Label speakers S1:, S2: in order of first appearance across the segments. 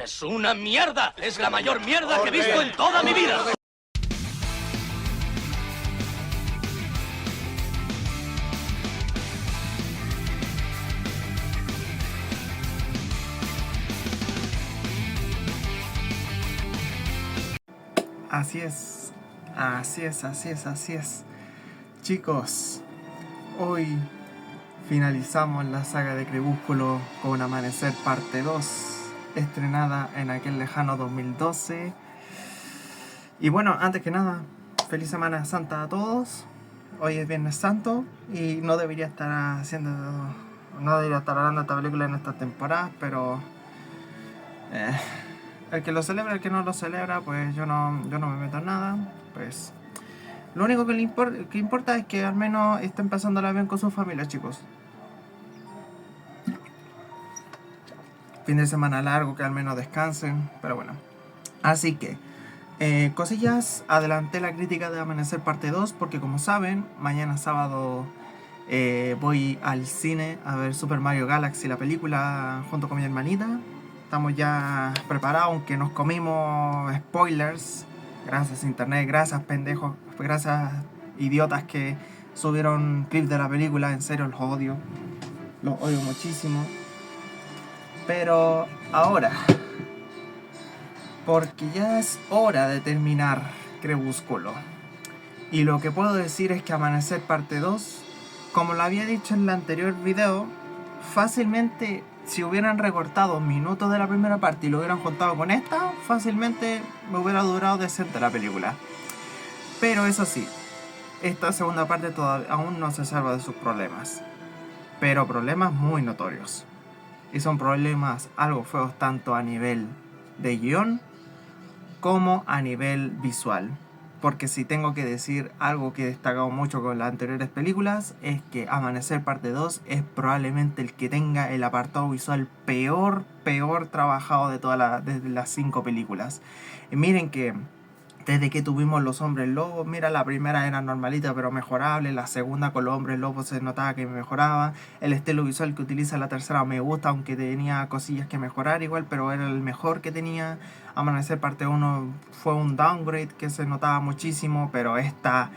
S1: Es una mierda. Es la mayor mierda que he visto en toda mi vida.
S2: Así es, así es. Chicos, hoy finalizamos la saga de Crepúsculo con Amanecer parte 2, estrenada en aquel lejano 2012. Y bueno, antes que nada, feliz Semana Santa a todos. Hoy es Viernes Santo y no debería estar hablando de esta película en estas temporadas, pero el que lo celebra, el que no lo celebra, pues yo no me meto en nada. Pues lo único que importa es que al menos estén pasándola bien con sus familias, chicos. Fin de semana largo, que al menos descansen, pero bueno. Así que, cosillas, adelanté la crítica de Amanecer parte 2 porque como saben, mañana sábado voy al cine a ver Super Mario Galaxy, la película, junto con mi hermanita. Estamos ya preparados, aunque nos comimos spoilers. Gracias internet, gracias pendejos, gracias idiotas que subieron clips de la película. En serio, los odio muchísimo. Pero ahora, porque ya es hora de terminar Crepúsculo. Y lo que puedo decir es que Amanecer parte 2, como lo había dicho en el anterior video, fácilmente, si hubieran recortado minutos de la primera parte y lo hubieran juntado con esta, fácilmente me hubiera durado decente la película. Pero eso sí, esta segunda parte todavía aún no se salva de sus problemas. Pero problemas muy notorios. Y son problemas algo feos tanto a nivel de guión como a nivel visual. Porque si tengo que decir algo que he destacado mucho con las anteriores películas, es que Amanecer parte 2 es probablemente el que tenga el apartado visual peor trabajado de las 5 películas. Y miren que desde que tuvimos los hombres lobos, mira, la primera era normalita pero mejorable, la segunda con los hombres lobos se notaba que mejoraba, el estilo visual que utiliza la tercera me gusta, aunque tenía cosillas que mejorar igual, pero era el mejor que tenía. Amanecer parte 1 fue un downgrade que se notaba muchísimo, pero esta,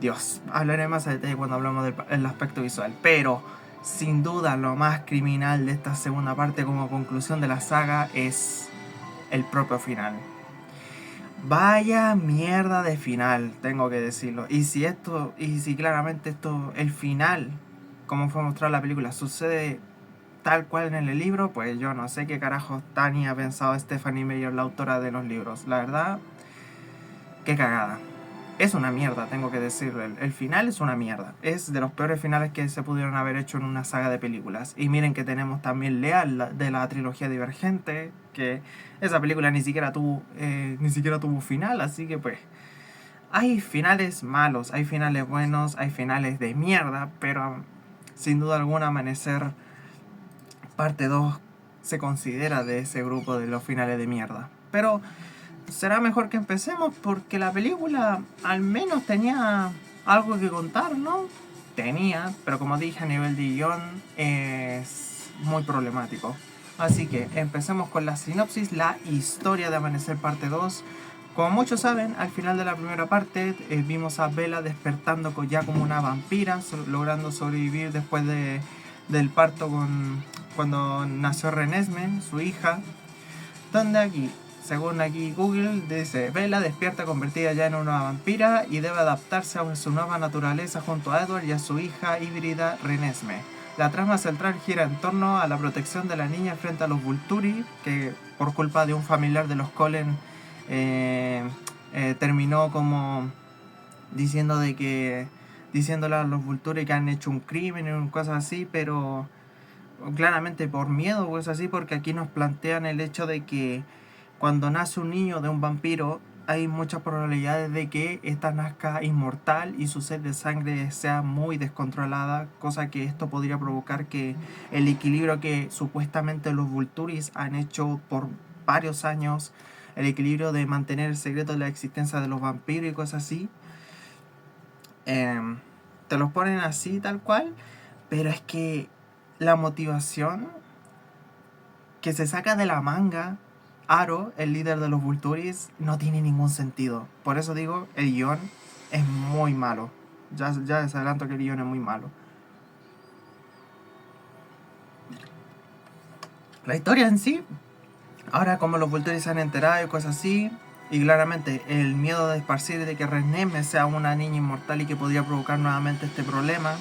S2: Dios, hablaré más a detalle cuando hablamos del aspecto visual, pero sin duda lo más criminal de esta segunda parte como conclusión de la saga es el propio final. Vaya mierda de final, tengo que decirlo. Y si claramente esto, el final, como fue mostrado en la película, sucede tal cual en el libro, pues yo no sé qué carajo Tani ha pensado Stephanie Meyer, la autora de los libros. La verdad, qué cagada. Es una mierda, tengo que decirlo. El final es una mierda. Es de los peores finales que se pudieron haber hecho en una saga de películas. Y miren que tenemos también Leal de la trilogía Divergente, que esa película ni siquiera tuvo final, así que pues hay finales malos, hay finales buenos, hay finales de mierda, pero sin duda alguna Amanecer parte 2 se considera de ese grupo de los finales de mierda. Pero será mejor que empecemos porque la película al menos tenía algo que contar, ¿no? Tenía, pero como dije, a nivel de guión es muy problemático. Así que empecemos con la sinopsis, la historia de Amanecer parte 2. Como muchos saben, al final de la primera parte vimos a Bella despertando ya como una vampira, logrando sobrevivir después del parto cuando nació Renesmee, su hija. Donde según Google, dice: Bella despierta convertida ya en una vampira y debe adaptarse a su nueva naturaleza junto a Edward y a su hija híbrida Renesmee. La trama central gira en torno a la protección de la niña frente a los Volturi, que por culpa de un familiar de los Cullen terminó como diciéndole a los Volturi que han hecho un crimen y cosas así, pero claramente por miedo o cosas así, porque aquí nos plantean el hecho de que cuando nace un niño de un vampiro hay muchas probabilidades de que ésta nazca inmortal y su sed de sangre sea muy descontrolada, cosa que esto podría provocar que el equilibrio que supuestamente los Volturis han hecho por varios años, el equilibrio de mantener el secreto de la existencia de los vampiros y cosas así, te los ponen así tal cual, pero es que la motivación que se saca de la manga Aro, el líder de los Vulturis, no tiene ningún sentido. Por eso digo, el guión es muy malo. Ya les adelanto que el guión es muy malo. La historia en sí, ahora como los Vulturis se han enterado y cosas así, y claramente el miedo de esparcir de que Renesmee sea una niña inmortal y que podría provocar nuevamente este problema,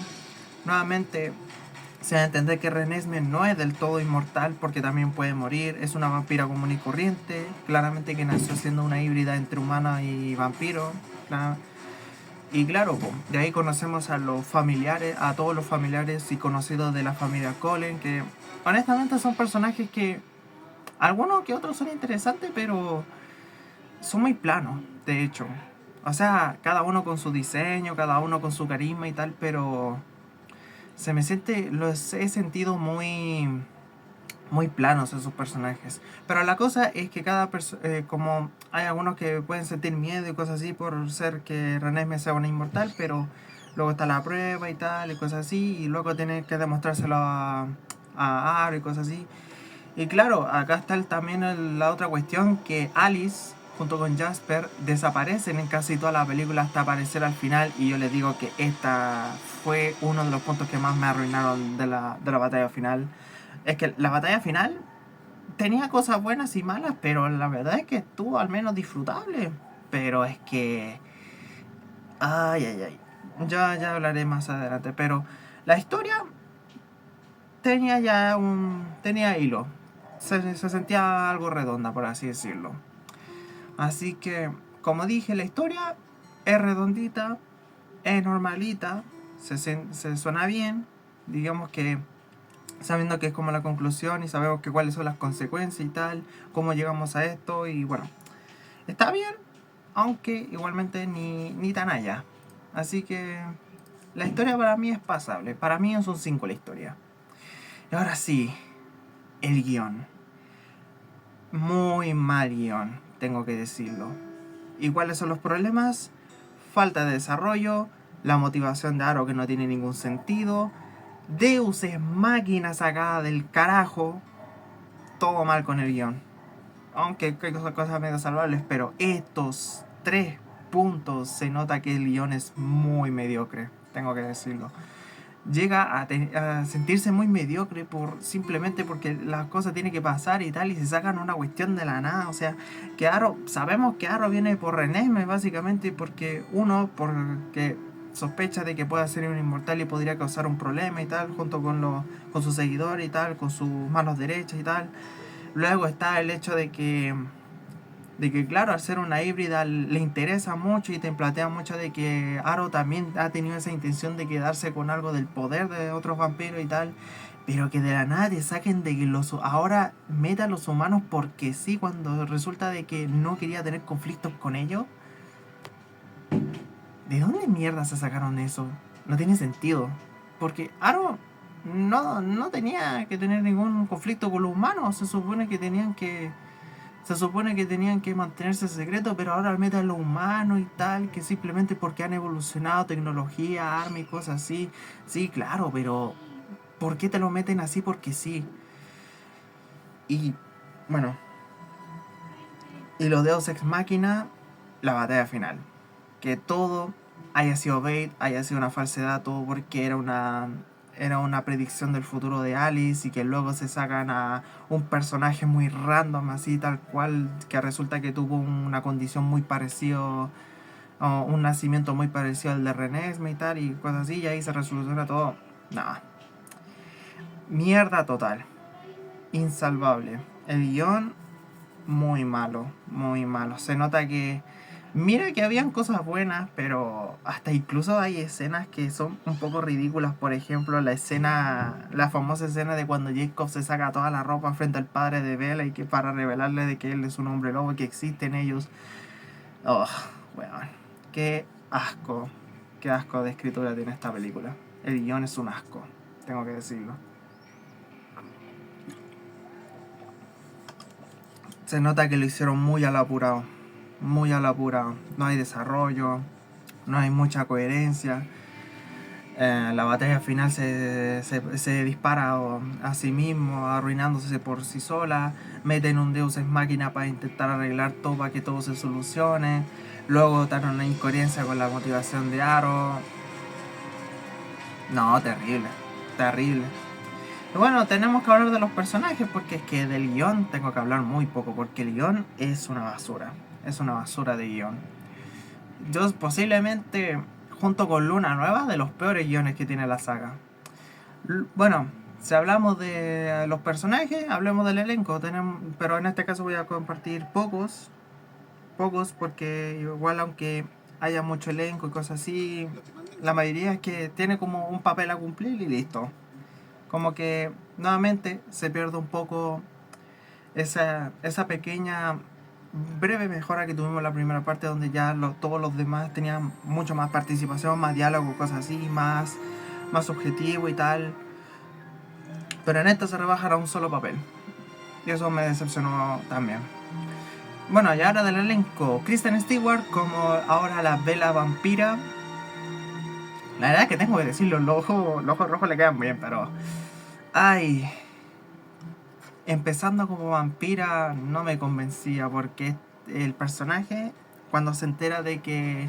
S2: nuevamente se da a entender que Renesmee no es del todo inmortal porque también puede morir, es una vampira común y corriente, claramente que nació siendo una híbrida entre humana y vampiro. Y claro, de ahí conocemos a los familiares, a todos los familiares y conocidos de la familia Cullen, que honestamente son personajes que algunos que otros son interesantes, pero son muy planos, de hecho. O sea, cada uno con su diseño, cada uno con su carisma y tal, pero se me siente, los he sentido muy planos esos personajes. Pero la cosa es que como hay algunos que pueden sentir miedo y cosas así por ser que Renesmee sea una inmortal, pero luego está la prueba y tal y cosas así, y luego tiene que demostrárselo a Aro y cosas así. Y claro, acá está también la otra cuestión, que Alice junto con Jasper desaparecen en casi toda la película hasta aparecer al final, y yo les digo que esta fue uno de los puntos que más me arruinaron de la batalla final. Es que la batalla final tenía cosas buenas y malas, pero la verdad es que estuvo al menos disfrutable. Pero es que... Ay. Ya hablaré más adelante, pero la historia tenía hilo. Se sentía algo redonda, por así decirlo. Así que, como dije, la historia es redondita, es normalita, se suena bien. Digamos que sabiendo que es como la conclusión y sabemos que cuáles son las consecuencias y tal, cómo llegamos a esto, y bueno, está bien, aunque igualmente ni tan allá. Así que la historia para mí es pasable, para mí es un 5 la historia. Y ahora sí, el guión. Muy mal guión, tengo que decirlo. ¿Y cuáles son los problemas? Falta de desarrollo, la motivación de Aro que no tiene ningún sentido, Deus es máquina sacada del carajo, todo mal con el guión. Aunque hay cosas medio salvables, pero estos 3 puntos se nota que el guión es muy mediocre, tengo que decirlo. Llega a sentirse muy mediocre simplemente porque las cosas tienen que pasar y tal, y se sacan una cuestión de la nada. O sea, que sabemos que Aro viene por Renesmee básicamente porque porque sospecha de que pueda ser un inmortal y podría causar un problema y tal, junto con sus seguidores y tal, con sus manos derechas y tal. Luego está el hecho de que claro, al ser una híbrida le interesa mucho y te plantea mucho de que Aro también ha tenido esa intención de quedarse con algo del poder de otros vampiros y tal, pero que de la nada te saquen de que ahora meta a los humanos porque sí, cuando resulta de que no quería tener conflictos con ellos. ¿De dónde mierda se sacaron eso? No tiene sentido, porque Aro no tenía que tener ningún conflicto con los humanos. Se supone que tenían que mantenerse secreto, pero ahora meten los humanos y tal, que simplemente porque han evolucionado tecnología, armas y cosas así. Sí, claro, pero ¿por qué te lo meten así? Porque sí. Y bueno, y los Deus Ex Machina, la batalla final. Que todo haya sido bait, haya sido una falsedad, todo porque era una predicción del futuro de Alice, y que luego se sacan a un personaje muy random así tal cual, que resulta que tuvo una condición muy parecida, o un nacimiento muy parecido al de Renesmee y tal, y cosas así, y ahí se resoluciona todo. Nada, mierda total, insalvable. El guión muy malo, muy malo. Se nota que... Mira que habían cosas buenas, pero hasta incluso hay escenas que son un poco ridículas. Por ejemplo, la famosa escena de cuando Jacob se saca toda la ropa frente al padre de Bella, y que para revelarle de que él es un hombre lobo y que existen ellos. Oh, weón. Qué asco. Qué asco de escritura tiene esta película. El guión es un asco, tengo que decirlo. Se nota que lo hicieron muy al apurado. Muy al apurado. No hay desarrollo, no hay mucha coherencia. La batalla final se dispara a sí mismo, arruinándose por sí sola. Meten un Deus Ex Machina para intentar arreglar todo, para que todo se solucione. Luego dan una incoherencia con la motivación de Aro. No, terrible, terrible. Y bueno, tenemos que hablar de los personajes porque es que del guión tengo que hablar muy poco porque el guión es una basura. Es una basura de guión. Yo posiblemente, junto con Luna Nueva, de los peores guiones que tiene la saga. Bueno, si hablamos de los personajes, hablemos del elenco. Pero en este caso voy a compartir pocos porque igual aunque haya mucho elenco y cosas así, la mayoría es que tiene como un papel a cumplir y listo. Como que nuevamente se pierde un poco esa pequeña breve mejora que tuvimos en la primera parte, donde ya todos los demás tenían mucho más participación, más diálogo, cosas así, más objetivo y tal. Pero en esta se rebajan a un solo papel. Y eso me decepcionó también. Bueno, y ahora del elenco, Kristen Stewart como ahora la Bella Vampira. La verdad es que tengo que decirlo, los ojos rojos le quedan bien, pero... Ay, empezando como vampira no me convencía porque el personaje, cuando se entera de que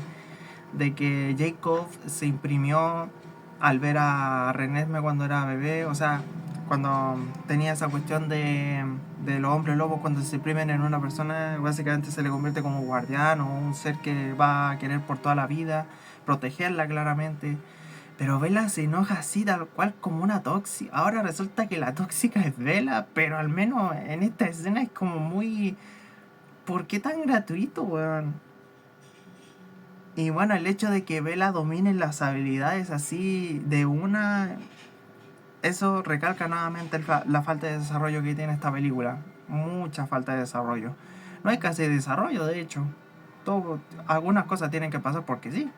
S2: Jacob se imprimió al ver a Renesme cuando era bebé, o sea, cuando tenía esa cuestión de los hombres lobos cuando se imprimen en una persona, básicamente se le convierte como guardián o un ser que va a querer por toda la vida, protegerla claramente. Pero Bella se enoja así, tal cual como una tóxica. Ahora resulta que la tóxica es Bella, pero al menos en esta escena es como muy... ¿Por qué tan gratuito, weón? Y bueno, el hecho de que Bella domine las habilidades así de una... Eso recalca nuevamente la falta de desarrollo que tiene esta película. Mucha falta de desarrollo. No hay casi desarrollo, de hecho. Algunas cosas tienen que pasar porque sí.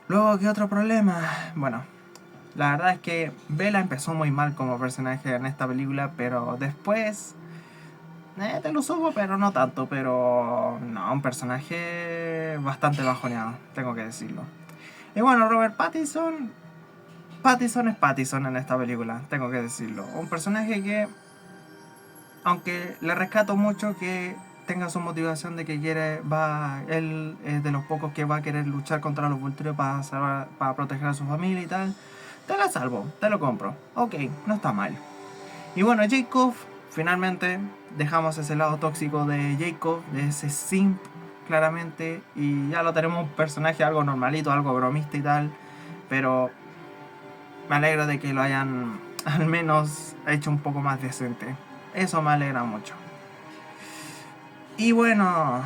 S2: Luego, ¿qué otro problema? Bueno, la verdad es que Bella empezó muy mal como personaje en esta película, pero después te lo subo, pero no tanto. Pero no, un personaje bastante bajoneado, tengo que decirlo. Y bueno, Robert Pattinson. Pattinson es Pattinson en esta película, tengo que decirlo. Un personaje que, aunque le rescato mucho que tenga su motivación de que él es de los pocos que va a querer luchar contra los Vulturios para proteger a su familia y tal. Te la salvo, te lo compro. Ok, no está mal. Y bueno, Jacob, finalmente dejamos ese lado tóxico de Jacob, de ese simp, claramente. Y ya lo tenemos un personaje algo normalito, algo bromista y tal. Pero me alegro de que lo hayan al menos hecho un poco más decente. Eso me alegra mucho. Y bueno,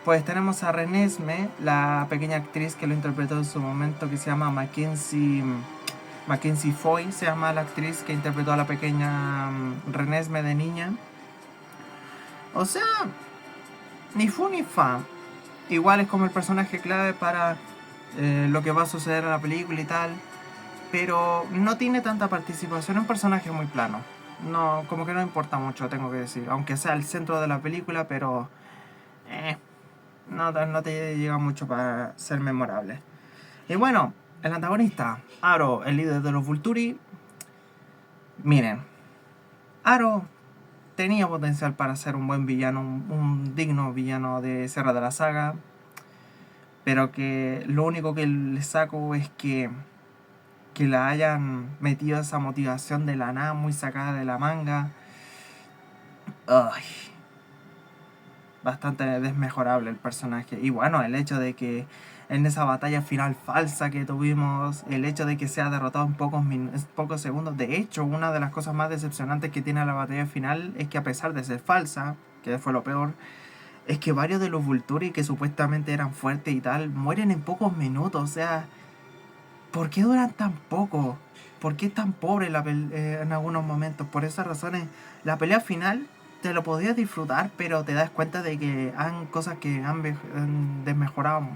S2: pues tenemos a Renesme, la pequeña actriz que lo interpretó en su momento, que se llama Mackenzie Foy, se llama la actriz que interpretó a la pequeña Renesme de niña. O sea, ni fu ni fa. Igual es como el personaje clave para lo que va a suceder en la película y tal. Pero no tiene tanta participación, es un personaje muy plano. No, como que no importa mucho, tengo que decir. Aunque sea el centro de la película, pero no te llega mucho para ser memorable. Y bueno, el antagonista, Aro, el líder de los Vulturi. Miren, Aro tenía potencial para ser un buen villano, un digno villano de Serra de la Saga. Pero que lo único que le saco es que la hayan metido esa motivación de la nada, muy sacada de la manga. Ay, bastante desmejorable el personaje. Y bueno, el hecho de que en esa batalla final falsa que tuvimos, el hecho de que sea derrotado en pocos segundos. De hecho, una de las cosas más decepcionantes que tiene la batalla final es que, a pesar de ser falsa, que fue lo peor, es que varios de los Vulturi que supuestamente eran fuertes y tal, mueren en pocos minutos. O sea, ¿por qué duran tan poco? ¿Por qué es tan pobre en algunos momentos? Por esas razones, la pelea final te lo podías disfrutar, pero te das cuenta de que han cosas que han desmejorado,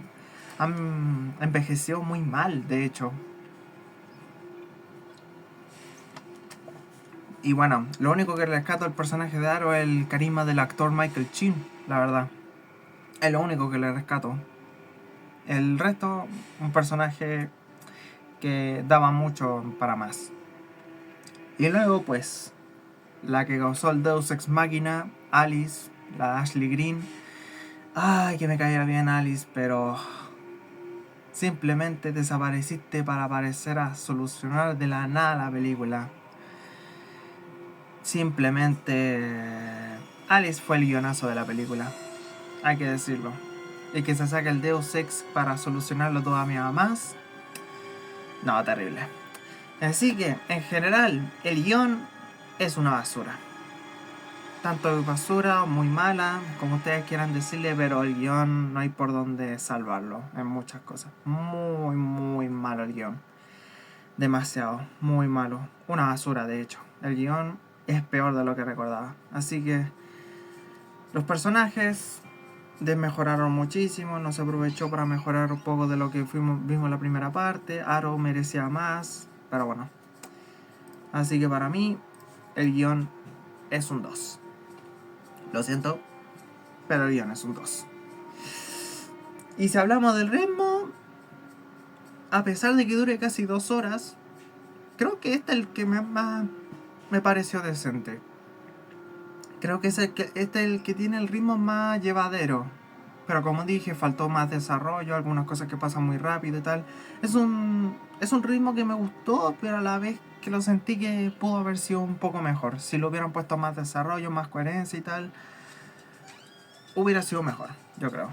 S2: han envejecido muy mal, de hecho. Y bueno, lo único que rescato al personaje de Aro es el carisma del actor Michael Chin, la verdad. Es lo único que le rescato. El resto, un personaje que daba mucho para más. Y luego pues la que causó el Deus Ex Machina, Alice, la Ashley Greene. Ay, que me caía bien Alice, pero simplemente desapareciste para aparecer a solucionar de la nada la película. Simplemente Alice fue el guionazo de la película, hay que decirlo. Y que se saque el Deus Ex para solucionarlo todo a mi mamás. No, terrible. Así que, en general, el guión es una basura. Tanto basura, muy mala, como ustedes quieran decirle, pero el guión no hay por dónde salvarlo en muchas cosas. Muy, muy malo el guión. Demasiado, muy malo. Una basura, de hecho. El guión es peor de lo que recordaba. Así que los personajes desmejoraron muchísimo. No se aprovechó para mejorar un poco de lo que vimos en la primera parte. Arrow merecía más, pero bueno. Así que para mí, el guión es un 2. Lo siento, pero el guión es un 2. Y si hablamos del ritmo, a pesar de que dure casi 2 horas, creo que este es el que más me pareció decente. Creo que este es el que tiene el ritmo más llevadero. Pero como dije, faltó más desarrollo, algunas cosas que pasan muy rápido y tal. Es un ritmo que me gustó, pero a la vez que lo sentí que pudo haber sido un poco mejor. Si lo hubieran puesto más desarrollo, más coherencia y tal, hubiera sido mejor, yo creo.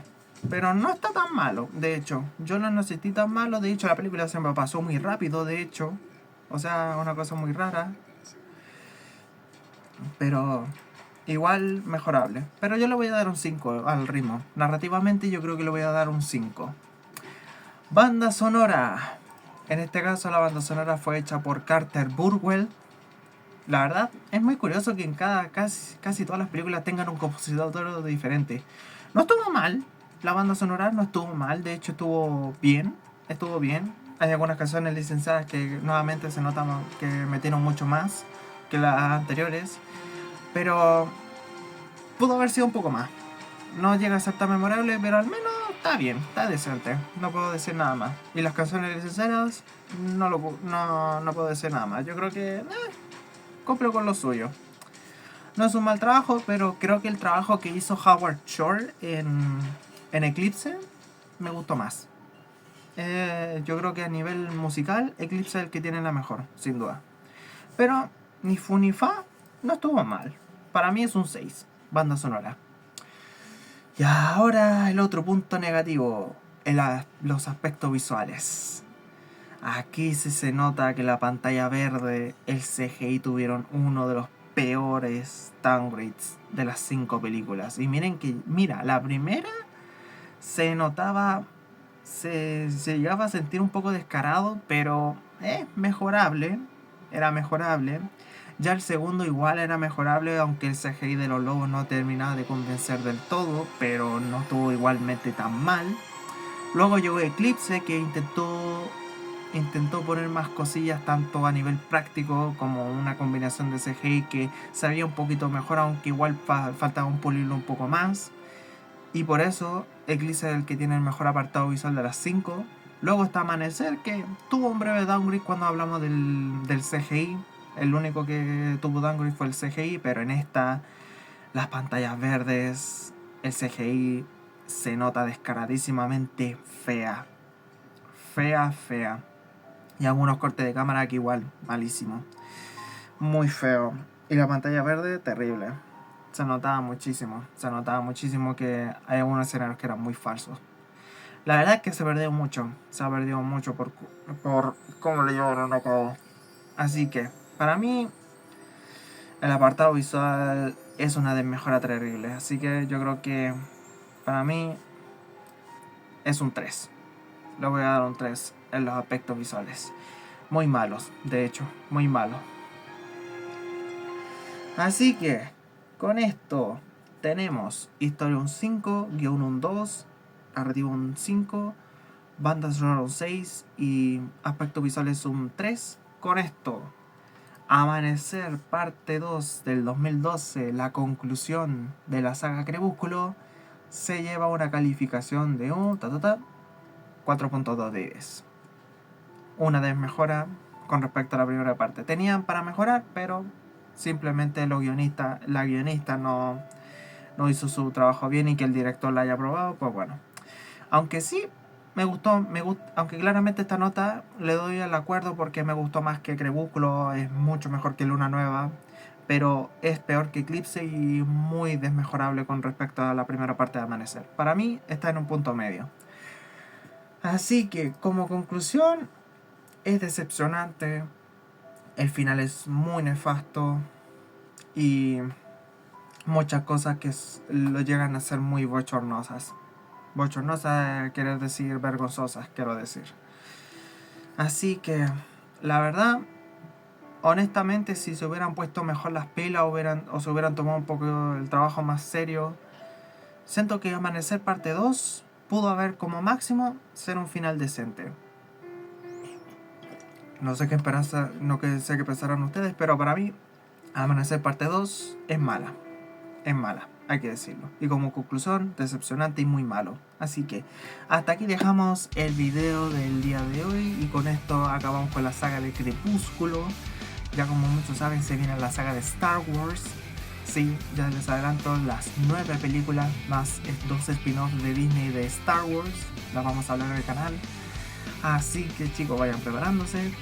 S2: Pero no está tan malo, de hecho. Yo no sentí tan malo, de hecho la película se me pasó muy rápido, de hecho. O sea, una cosa muy rara. Pero igual mejorable. Pero yo le voy a dar un 5 al ritmo. Narrativamente yo creo que le voy a dar un 5. Banda sonora. En este caso la banda sonora fue hecha por Carter Burwell. La verdad es muy curioso que en casi todas las películas tengan un compositor diferente. No estuvo mal. La banda sonora no estuvo mal. De hecho estuvo bien. Estuvo bien. Hay algunas canciones licenciadas que nuevamente se nota que metieron mucho más que las anteriores. Pero pudo haber sido un poco más. No llega a ser tan memorable, pero al menos está bien, está decente. No puedo decir nada más. Y las canciones licenciadas, no puedo decir nada más. Yo creo que cumple con lo suyo. No es un mal trabajo, pero creo que el trabajo que hizo Howard Shore en Eclipse me gustó más. Yo creo que a nivel musical, Eclipse es el que tiene la mejor, sin duda. Pero ni fu ni fa, no estuvo mal. Para mí es un 6, banda sonora. Y ahora el otro punto negativo, los aspectos visuales. Aquí sí se nota que la pantalla verde, el CGI tuvieron uno de los peores downgrades de las 5 películas. Y mira, la primera se notaba, se llegaba a sentir un poco descarado, pero mejorable, era mejorable. Ya el segundo igual era mejorable, aunque el CGI de los lobos no terminaba de convencer del todo, pero no estuvo igualmente tan mal. Luego llegó Eclipse, que intentó poner más cosillas tanto a nivel práctico como una combinación de CGI que se veía un poquito mejor, aunque igual faltaba un pulirlo un poco más. Y por eso Eclipse es el que tiene el mejor apartado visual de las 5. Luego está Amanecer, que tuvo un breve downgrade cuando hablamos del CGI. El único que tuvo downgrade fue el CGI, pero en esta, las pantallas verdes, el CGI se nota descaradísimamente fea. Fea. Y algunos cortes de cámara que igual, malísimo. Muy feo. Y la pantalla verde, terrible. Se notaba muchísimo que hay algunos escenarios que eran muy falsos. La verdad es que se ha perdido mucho por cómo le llevaron a cabo. Así que, para mí, el apartado visual es una desmejora terrible. Así que yo creo que, para mí, es un 3. Le voy a dar un 3 en los aspectos visuales. Muy malos, de hecho, muy malos. Así que, con esto tenemos historia un 5, guión un 2, narrativa un 5, banda sonora un 6 y aspectos visuales un 3. Con esto, Amanecer parte 2 del 2012, la conclusión de la saga Crepúsculo, se lleva una calificación de un 4.2 de 10. una desmejora con respecto a la primera parte. Tenían para mejorar, pero simplemente la guionista no hizo su trabajo bien y que el director la haya aprobado, pues bueno. Aunque sí, me gustó, aunque claramente esta nota le doy al acuerdo porque me gustó más que Crepúsculo, es mucho mejor que Luna Nueva, pero es peor que Eclipse y muy desmejorable con respecto a la primera parte de Amanecer. Para mí está en un punto medio. Así que, como conclusión, es decepcionante, el final es muy nefasto y muchas cosas que lo llegan a ser muy bochornosas. Bochornosas quiere decir vergonzosas, quiero decir. Así que, la verdad, honestamente, si se hubieran puesto mejor las pilas o se hubieran tomado un poco el trabajo más serio, siento que Amanecer parte 2 pudo haber como máximo ser un final decente. No sé qué pensarán ustedes, pero para mí Amanecer parte 2 es mala. Es mala, hay que decirlo. Y como conclusión, decepcionante y muy malo. Así que hasta aquí dejamos el video del día de hoy. Y con esto acabamos con la saga de Crepúsculo. Ya como muchos saben, se viene la saga de Star Wars. Sí, ya les adelanto, las 9 películas más 2 spin-offs de Disney de Star Wars. Las vamos a hablar en el canal. Así que chicos, vayan preparándose.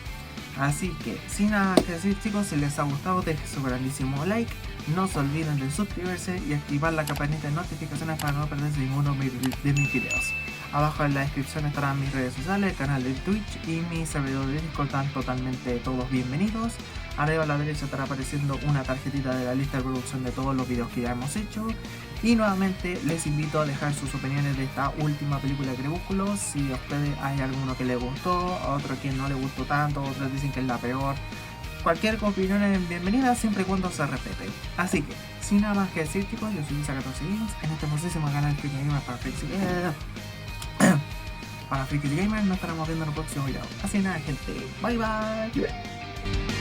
S2: Así que sin nada que decir, chicos, si les ha gustado, dejen su grandísimo like. No se olviden de suscribirse y activar la campanita de notificaciones para no perderse ninguno de mis videos. Abajo en la descripción estarán mis redes sociales, el canal de Twitch y mi servidor de Discord. Están totalmente todos bienvenidos. Arriba a la derecha estará apareciendo una tarjetita de la lista de producción de todos los videos que ya hemos hecho. Y nuevamente les invito a dejar sus opiniones de esta última película de Crepúsculo. Si a ustedes hay alguno que les gustó, a otro que no les gustó tanto, otros dicen que es la peor. Cualquier opinión es bienvenida siempre y cuando se respete. Así que, sin nada más que decir, chicos, yo soy Isa14 Games en este hermosísimo canal Friki Gamer para Friki Gamer. Nos estaremos viendo en el próximo video. Así nada, gente. Bye bye.